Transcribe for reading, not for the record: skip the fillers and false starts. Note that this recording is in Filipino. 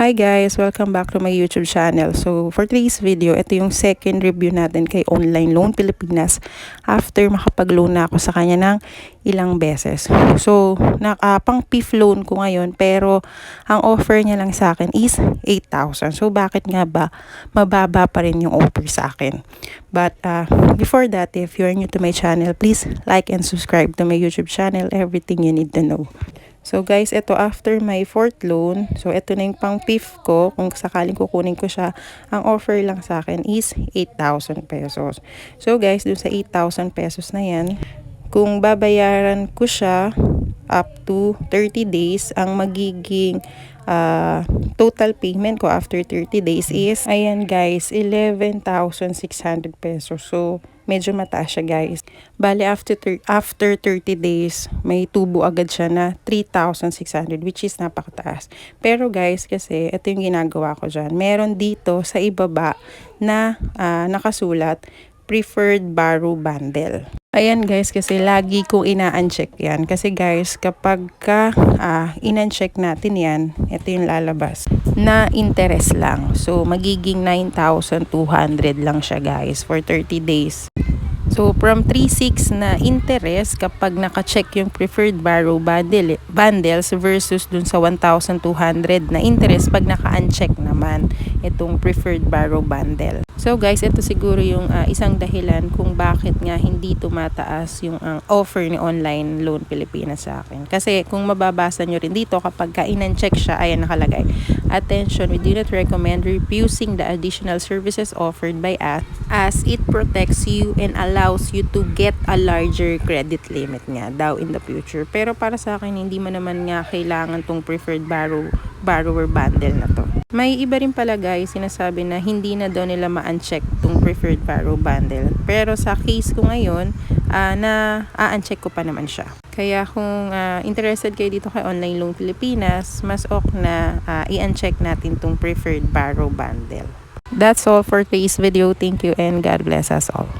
Hi guys! Welcome back to my YouTube channel. So for today's video, ito yung second review natin kay Online Loan Pilipinas after makapag-loan na ako sa kanya ng ilang beses. So pang PIF loan ko ngayon pero ang offer niya lang sa akin is 8,000. So bakit nga ba mababa pa rin yung offer sa akin? But before that, if you're new to my channel, please like and subscribe to my YouTube channel. Everything you need to know. So guys, ito after my fourth loan, so ito na yung pang PIF ko, kung sakaling kukunin ko siya, ang offer lang sa akin is 8,000 pesos. So guys, dun sa 8,000 pesos na yan, kung babayaran ko siya up to 30 days, ang magiging total payment ko after 30 days is, ayan guys, 11,600 pesos. So medyo mataas siya guys. Bale after 30 days, may tubo agad siya na 3,600, which is napakataas. Pero guys, kasi ito yung ginagawa ko dyan. Meron dito sa ibaba na nakasulat, preferred borrow bundle. Ayan guys, kasi lagi kong ina-uncheck yan. Kasi guys, kapag in-uncheck natin yan, ito yung lalabas na interest lang. So, magiging 9,200 lang siya guys for 30 days. So, from 3,600 na interest kapag naka-check yung preferred borrow bundles versus dun sa 1,200 na interest pag naka-uncheck naman itong preferred borrow bundle. So guys, ito siguro yung isang dahilan kung bakit nga hindi tumataas yung offer ni Online Loan Pilipinas sa akin. Kasi kung mababasa nyo rin dito, kapag in-uncheck siya, ayan nakalagay, attention, we do not recommend refusing the additional services offered by us as it protects you and allows you to get a larger credit limit nga daw in the future. Pero para sa akin, hindi mo naman nga kailangan tong preferred borrower bundle na to. May iba rin pala guys, sinasabi na hindi na daw nila ma-uncheck tong preferred borrow bundle. Pero sa case ko ngayon, na-uncheck ko pa naman siya. Kaya kung interested kayo dito kay Online Loan Pilipinas, mas ok na i-uncheck natin tong preferred borrow bundle. That's all for today's video. Thank you and God bless us all.